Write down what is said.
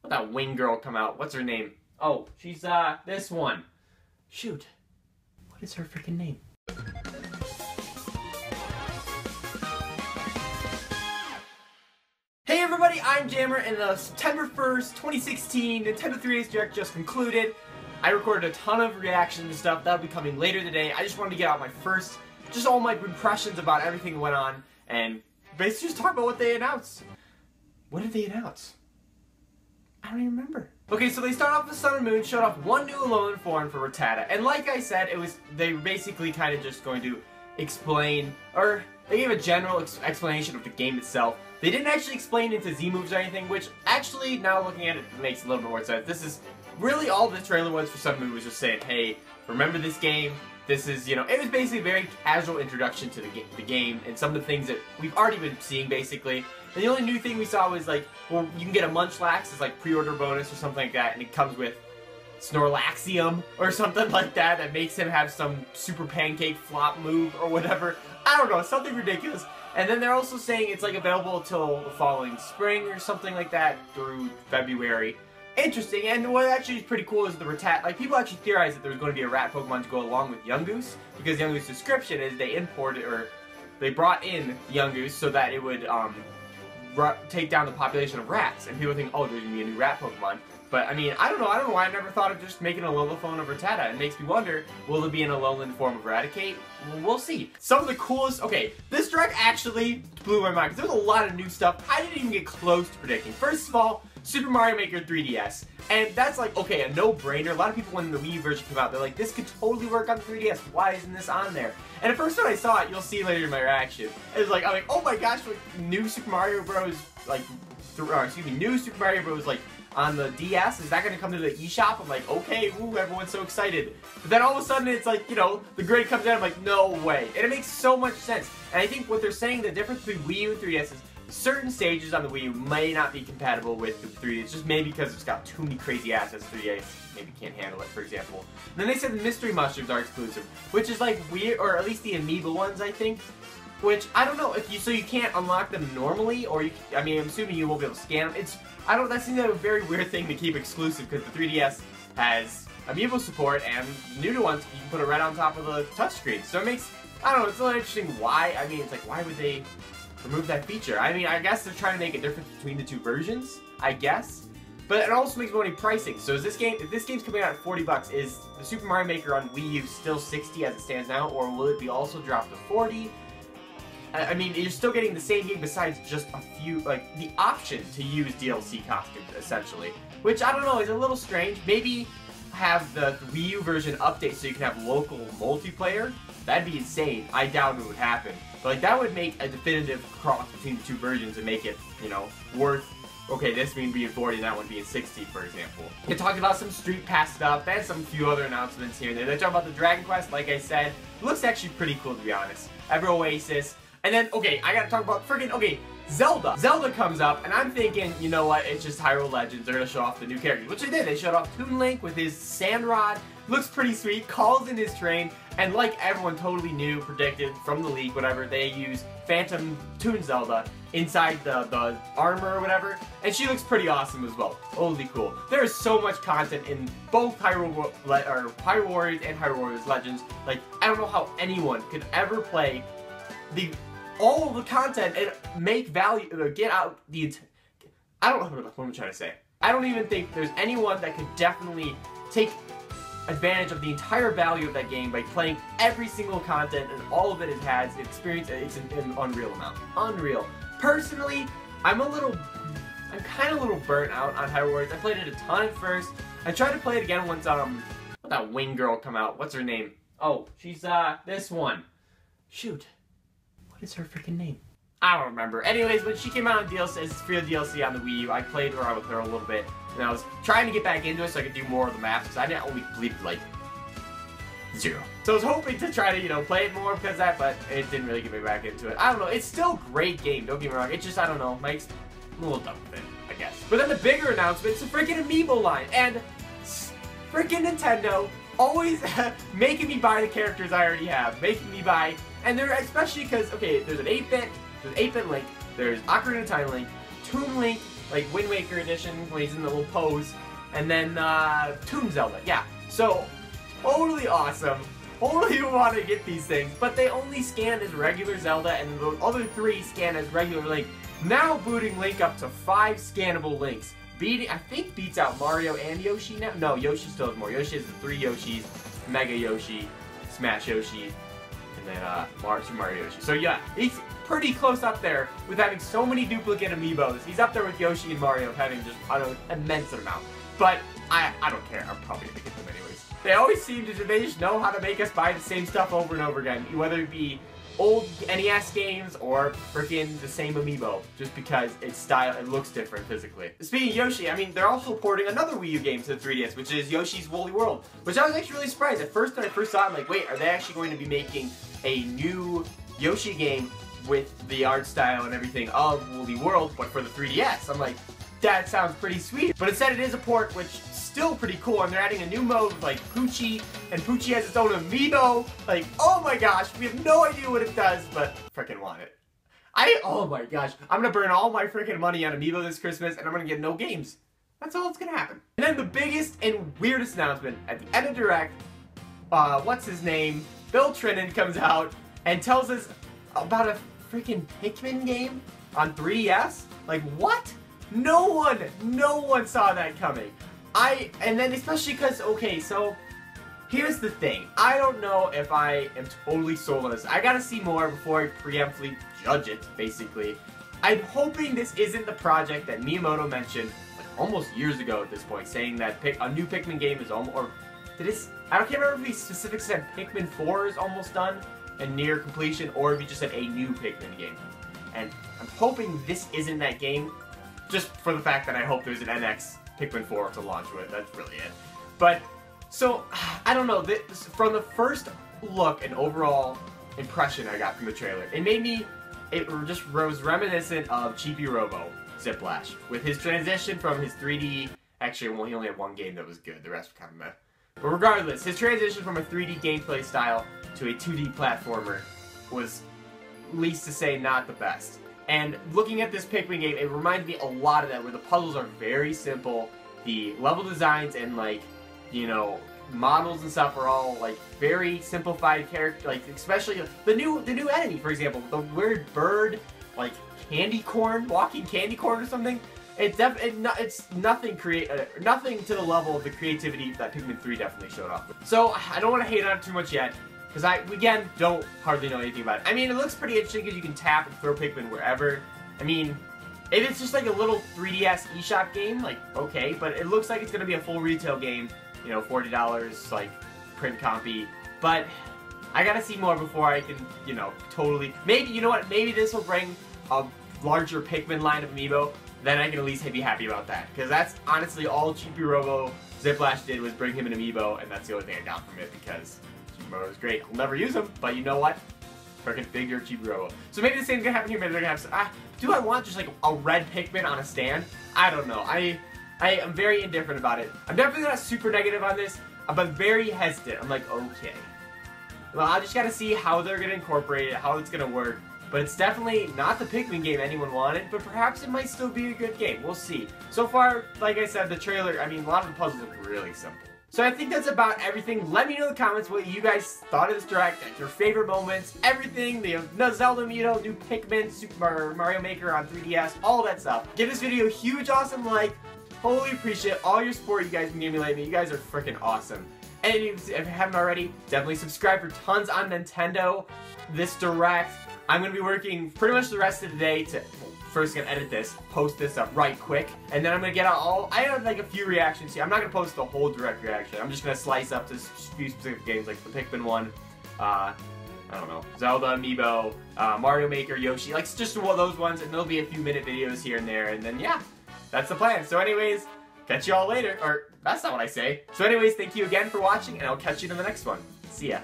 that wing girl come out? What's her name? Oh, she's this one. Shoot. What is her freaking name? Hey everybody, I'm Jammer, and the September 1st, 2016 Nintendo 3DS Direct just concluded. I recorded a ton of reactions and stuff. That'll be coming later today. I just wanted to get out my first, just all my impressions about everything that went on, and basically just talk about what they announced. What did they announce? I don't even remember. Okay, so they start off with Sun and Moon, showed off one new Alolan form for Rattata, and like I said, they were basically kind of just going to explain, or they gave a general explanation of the game itself. They didn't actually explain into Z moves or anything, which actually, now looking at it, makes a little bit more sense. This is really all the trailer was for Sun and Moon was just saying, hey, remember this game? This is, you know, it was basically a very casual introduction to the game and some of the things that we've already been seeing, basically. And the only new thing we saw was, like, well, you can get a Munchlax as, like, pre-order bonus or something like that, and it comes with Snorlaxium or something like that that makes him have some super pancake flop move or whatever. I don't know, something ridiculous. And then they're also saying it's, like, available till the following spring or something like that through February. Interesting, and what actually is pretty cool is the Rattata. Like, people actually theorized that there was going to be a rat Pokemon to go along with Yungoos, because Yungoos' description is they imported, or they brought in Yungoos so that it would take down the population of rats. And people think, oh, there's going to be a new rat Pokemon. But, I mean, I don't know why I never thought of just making a Alolan form of Rattata. It makes me wonder, will there be an Alolan form of Raticate? We'll see. Some of the coolest, okay, this direct actually blew my mind, because there was a lot of new stuff I didn't even get close to predicting. First of all, Super Mario Maker 3DS. And that's like, okay, a no-brainer. A lot of people, when the Wii U version came out, they're like, this could totally work on the 3DS. Why isn't this on there? And at first when I saw it, you'll see later in my reaction, it was like, I'm like, oh my gosh, like, new Super Mario Bros. Like, new Super Mario Bros. Like, on the DS, is that going to come to the eShop? I'm like, okay, woo, everyone's so excited. But then all of a sudden it's like, you know, the grid comes out, I'm like, no way. And it makes so much sense. And I think what they're saying, the difference between Wii U and 3DS is certain stages on the Wii U may not be compatible with the 3DS, just maybe because it's got too many crazy assets 3DS maybe can't handle it, for example. And then they said the mystery mushrooms are exclusive, which is like weird, or at least the amiibo ones, I think. Which, I don't know, so you can't unlock them normally, or you, I mean, I'm assuming you won't be able to scan them. That seems like a very weird thing to keep exclusive, because the 3DS has amiibo support, and new to ones, you can put it right on top of the touchscreen. So it makes, I don't know, it's a little interesting why, I mean, it's like, why would they remove that feature? I mean, I guess they're trying to make a difference between the two versions, I guess. But it also makes me wonder pricing. So is this game, if this game's coming out at 40 bucks, is the Super Mario Maker on Wii U still 60 as it stands now, or will it be also dropped to 40? I mean, you're still getting the same game besides just a few, like, the option to use DLC costumes, essentially. Which, I don't know, is a little strange. Maybe have the Wii U version update so you can have local multiplayer. That'd be insane. I doubt it would happen. But, like, that would make a definitive cross between the two versions and make it, you know, worth, okay, this being 40 and that one being 60, for example. They talked about some Street Pass stuff and some few other announcements here and there. They talked about the Dragon Quest, like I said. It looks actually pretty cool, to be honest. Ever Oasis. And then, okay, I gotta talk about friggin', okay, Zelda. Zelda comes up, and I'm thinking, you know what, it's just Hyrule Legends. They're gonna show off the new characters, which they did. They showed off Toon Link with his sand rod. Looks pretty sweet, calls in his train, and like everyone totally knew, predicted from the leak, whatever, they use Phantom Toon Zelda inside the armor or whatever, and she looks pretty awesome as well. Holy cool. There is so much content in both Hyrule Warriors and Hyrule Warriors Legends. Like, I don't know how anyone could ever play all of the content and make value, get out the, I don't know what I'm trying to say. I don't even think there's anyone that could definitely take advantage of the entire value of that game by playing every single content and all of it has experience. It's an unreal amount. Unreal. Personally, I'm kind of a little burnt out on Hyrule Warriors. I played it a ton at first. I tried to play it again once, that wing girl come out. What's her name? Oh, she's, this one. Shoot. What is her freaking name? I don't remember. Anyways, when she came out on DLC, as free DLC on the Wii U, I played around with her a little bit, and I was trying to get back into it so I could do more of the maps, because I didn't only completed, like, 0. So I was hoping to try to, you know, play it more because of that, but it didn't really get me back into it. I don't know. It's still a great game, don't get me wrong. It's just, I don't know, I'm a little done with it, I guess. But then the bigger announcement is the freaking amiibo line, and freaking Nintendo always making me buy the characters I already have, making me buy. And they're especially because, okay, there's an 8-bit Link, there's Ocarina of Time Link, Toon Link, like Wind Waker edition when he's in the little pose, and then Toon Zelda. Yeah, so totally awesome. Totally want to get these things, but they only scan as regular Zelda, and the other 3 scan as regular Link. Now booting Link up to 5 scannable Links. I think beats out Mario and Yoshi now. No, Yoshi still has more. Yoshi has the 3 Yoshis, Mega Yoshi, Smash Yoshi, and then Super Mario Yoshi. So yeah, he's pretty close up there with having so many duplicate amiibos. He's up there with Yoshi and Mario having just an immense amount. But I don't care. I'm probably gonna get them anyways. They always seem to, they just know how to make us buy the same stuff over and over again, whether it be old NES games or freaking the same amiibo, just because its style, it looks different physically. Speaking of Yoshi, I mean, they're also porting another Wii U game to the 3DS, which is Yoshi's Woolly World, which I was actually really surprised. At first, when I first saw it, I'm like, wait, are they actually going to be making a new Yoshi game with the art style and everything of Woolly World, but for the 3DS? I'm like, that sounds pretty sweet. But instead it is a port, which is still pretty cool, and they're adding a new mode with like Poochie, and Poochie has its own amiibo. Like, oh my gosh, we have no idea what it does, but freaking want it. Oh my gosh, I'm gonna burn all my freaking money on amiibo this Christmas, and I'm gonna get no games. That's all that's gonna happen. And then the biggest and weirdest announcement at the end of Direct, what's his name? Bill Trinen comes out and tells us about a freaking Pikmin game on 3DS? Like, what? No one saw that coming. And then especially because, okay, so here's the thing. I don't know if I am totally sold on this. I gotta see more before I preemptively judge it, basically. I'm hoping this isn't the project that Miyamoto mentioned like almost years ago at this point, saying that a new Pikmin game is almost, or I can't remember if he specifically said Pikmin 4 is almost done and near completion, or if he just said a new Pikmin game. And I'm hoping this isn't that game, just for the fact that I hope there's an NX Pikmin 4 to launch with. That's really it. But, so, I don't know. From the first look and overall impression I got from the trailer, it just was reminiscent of Cheapy Robo Ziplash, with his transition from his 3D, actually, well, he only had one game that was good, the rest were kind of meh. But regardless, his transition from a 3D gameplay style to a 2D platformer was, least to say, not the best. And looking at this Pikmin game, it reminds me a lot of that, where the puzzles are very simple, the level designs and, like, you know, models and stuff are all, like, very simplified character, like, especially the new enemy, for example, the weird bird, like, candy corn, walking candy corn or something. It's nothing nothing to the level of the creativity that Pikmin 3 definitely showed off with. So, I don't want to hate on it too much yet, because again, don't hardly know anything about it. I mean, it looks pretty interesting because you can tap and throw Pikmin wherever. I mean, if it's just like a little 3DS eShop game, like, okay, but it looks like it's going to be a full retail game, you know, $40, like, print compy. But I gotta see more before I can, you know, totally, maybe, you know what, maybe this will bring a larger Pikmin line of amiibo, then I can at least be happy about that. Because that's honestly all Cheapy Robo Ziplash did, was bring him an amiibo, and that's the only thing I got from it, because Cheapy Robo is great. I'll never use him, but you know what? Freaking figure Cheapy Robo. So maybe the same gonna happen here, maybe they're gonna have do I want just like a red Pikmin on a stand? I don't know. I am very indifferent about it. I'm definitely not super negative on this, but very hesitant. I'm like, okay. Well, I just gotta see how they're gonna incorporate it, how it's gonna work. But it's definitely not the Pikmin game anyone wanted, but perhaps it might still be a good game. We'll see. So far, like I said, the trailer, I mean, a lot of the puzzles look really simple. So I think that's about everything. Let me know in the comments what you guys thought of this Direct, your favorite moments, everything, the Zelda amiibo, new Pikmin, Super Mario Maker on 3DS, all that stuff. Give this video a huge, awesome like. Totally appreciate all your support you guys been giving me lately. You guys are freaking awesome. And if you haven't already, definitely subscribe for tons on Nintendo this Direct. I'm going to be working pretty much the rest of the day to, first going to edit this, post this up right quick, and then I'm going to get out I have like a few reactions here. I'm not going to post the whole Direct reaction. I'm just going to slice up to a few specific games like the Pikmin one, I don't know, Zelda amiibo, Mario Maker, Yoshi, like just those ones, and there'll be a few minute videos here and there, and then yeah, that's the plan. So anyways, catch you all later, or that's not what I say. So anyways, thank you again for watching, and I'll catch you in the next one. See ya.